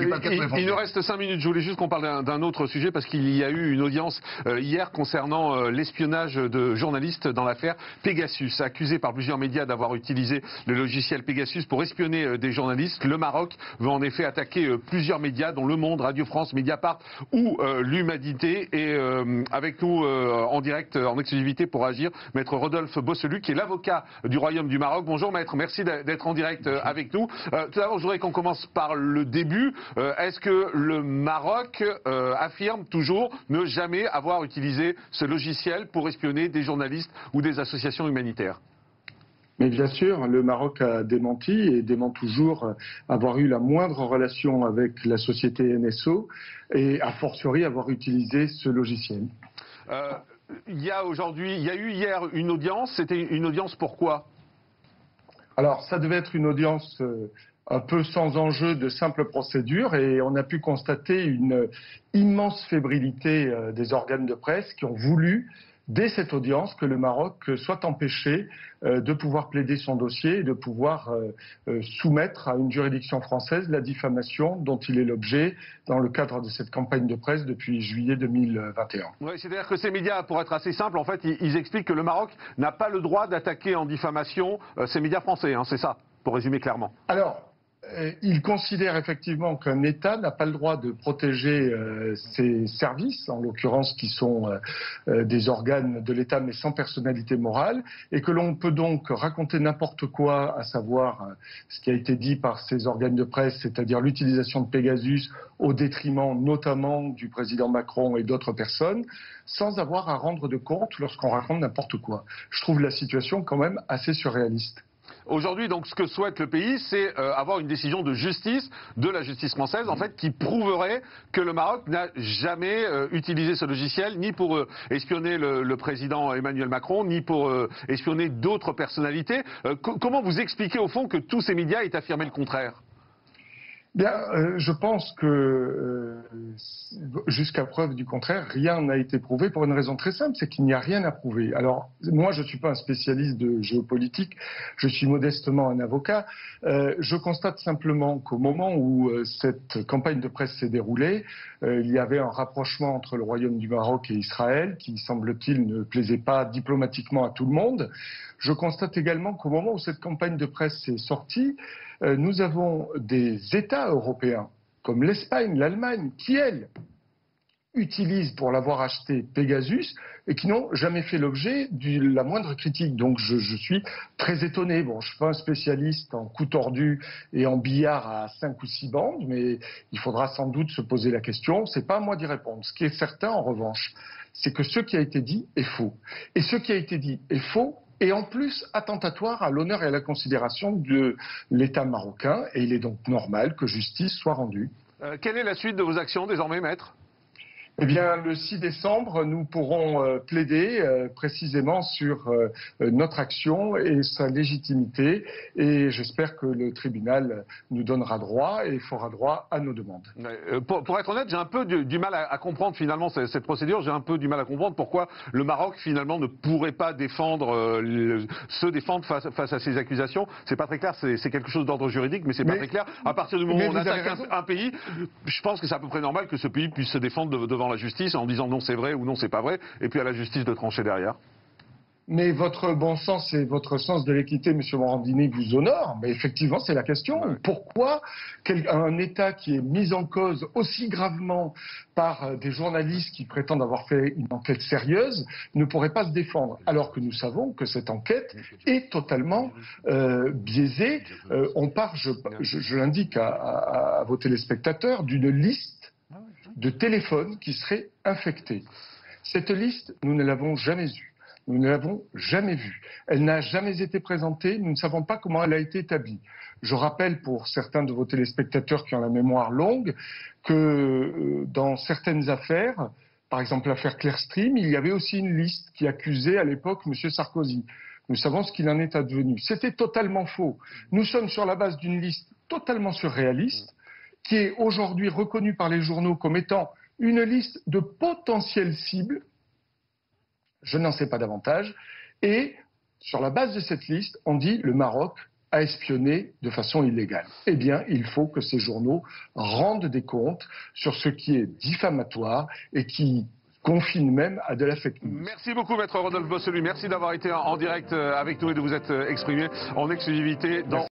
Il nous reste 5 minutes. Je voulais juste qu'on parle d'un autre sujet parce qu'il y a eu une audience hier concernant l'espionnage de journalistes dans l'affaire Pegasus. Accusé par plusieurs médias d'avoir utilisé le logiciel Pegasus pour espionner des journalistes, le Maroc veut en effet attaquer plusieurs médias, dont Le Monde, Radio France, Mediapart ou l'Humanité. Et avec nous en direct, en exclusivité pour agir, maître Rodolphe Bosselu, qui est l'avocat du Royaume du Maroc. Bonjour maître, merci d'être en direct avec nous. Tout d'abord, je voudrais qu'on commence par le début. Est-ce que le Maroc affirme toujours ne jamais avoir utilisé ce logiciel pour espionner des journalistes ou des associations humanitaires? Mais bien sûr, le Maroc a démenti et dément toujours avoir eu la moindre relation avec la société NSO et a fortiori avoir utilisé ce logiciel. Il y a eu hier une audience. C'était une audience pourquoi? Alors, ça devait être une audience un peu sans enjeu, de simple procédure, et on a pu constater une immense fébrilité des organes de presse qui ont voulu, dès cette audience, que le Maroc soit empêché de pouvoir plaider son dossier et de pouvoir soumettre à une juridiction française la diffamation dont il est l'objet dans le cadre de cette campagne de presse depuis juillet 2021. Oui, c'est-à-dire que ces médias, pour être assez simple, en fait, ils expliquent que le Maroc n'a pas le droit d'attaquer en diffamation ces médias français, hein, c'est ça, pour résumer clairement. Alors, il considère effectivement qu'un État n'a pas le droit de protéger ses services, en l'occurrence qui sont des organes de l'État mais sans personnalité morale, et que l'on peut donc raconter n'importe quoi, à savoir ce qui a été dit par ces organes de presse, c'est-à-dire l'utilisation de Pegasus au détriment notamment du président Macron et d'autres personnes, sans avoir à rendre de compte lorsqu'on raconte n'importe quoi. Je trouve la situation quand même assez surréaliste. Aujourd'hui, donc, ce que souhaite le pays, c'est avoir une décision de justice, de la justice française, en fait, qui prouverait que le Maroc n'a jamais utilisé ce logiciel, ni pour espionner le président Emmanuel Macron, ni pour espionner d'autres personnalités. Comment vous expliquez, au fond, que tous ces médias aient affirmé le contraire ? Bien, je pense que jusqu'à preuve du contraire, rien n'a été prouvé pour une raison très simple, c'est qu'il n'y a rien à prouver. Alors, moi, je ne suis pas un spécialiste de géopolitique, je suis modestement un avocat. Je constate simplement qu'au moment où cette campagne de presse s'est déroulée, il y avait un rapprochement entre le Royaume du Maroc et Israël, qui, semble-t-il, ne plaisait pas diplomatiquement à tout le monde. Je constate également qu'au moment où cette campagne de presse est sortie, nous avons des États européens, comme l'Espagne, l'Allemagne, qui, elles, utilisent pour l'avoir acheté Pegasus et qui n'ont jamais fait l'objet de la moindre critique. Donc je suis très étonné. Bon, je ne suis pas un spécialiste en coups tordus et en billard à 5 ou 6 bandes, mais il faudra sans doute se poser la question. Ce n'est pas à moi d'y répondre. Ce qui est certain, en revanche, c'est que ce qui a été dit est faux. Et ce qui a été dit est faux, et en plus attentatoire à l'honneur et à la considération de l'État marocain, et il est donc normal que justice soit rendue. Quelle est la suite de vos actions désormais, maître ? Eh bien, le 6 décembre, nous pourrons plaider précisément sur notre action et sa légitimité. Et j'espère que le tribunal nous donnera droit et fera droit à nos demandes. Pour être honnête, j'ai un peu du mal à comprendre finalement cette procédure. J'ai un peu du mal à comprendre pourquoi le Maroc finalement ne pourrait pas se défendre face à ces accusations. C'est pas très clair. C'est quelque chose d'ordre juridique, mais c'est pas très clair. À partir du moment où on attaque un pays, je pense que c'est à peu près normal que ce pays puisse se défendre devant la justice en disant non c'est vrai ou non c'est pas vrai, et puis à la justice de trancher derrière. Mais votre bon sens et votre sens de l'équité, M. Morandini, vous honore. Mais effectivement, c'est la question. Ouais. Pourquoi un État qui est mis en cause aussi gravement par des journalistes qui prétendent avoir fait une enquête sérieuse ne pourrait pas se défendre, alors que nous savons que cette enquête est totalement biaisée. On part, je l'indique à vos téléspectateurs, d'une liste de téléphones qui seraient infectés. Cette liste, nous ne l'avons jamais eue. Nous ne l'avons jamais vue. Elle n'a jamais été présentée. Nous ne savons pas comment elle a été établie. Je rappelle pour certains de vos téléspectateurs qui ont la mémoire longue que dans certaines affaires, par exemple l'affaire Clearstream, il y avait aussi une liste qui accusait à l'époque M. Sarkozy. Nous savons ce qu'il en est advenu. C'était totalement faux. Nous sommes sur la base d'une liste totalement surréaliste qui est aujourd'hui reconnue par les journaux comme étant une liste de potentielles cibles. Je n'en sais pas davantage. Et sur la base de cette liste, on dit le Maroc à espionner de façon illégale. Eh bien, il faut que ces journaux rendent des comptes sur ce qui est diffamatoire et qui confine même à de la fake news. Merci beaucoup, Maître Rodolphe Bosselu. Merci d'avoir été en direct avec nous et de vous être exprimé en exclusivité dans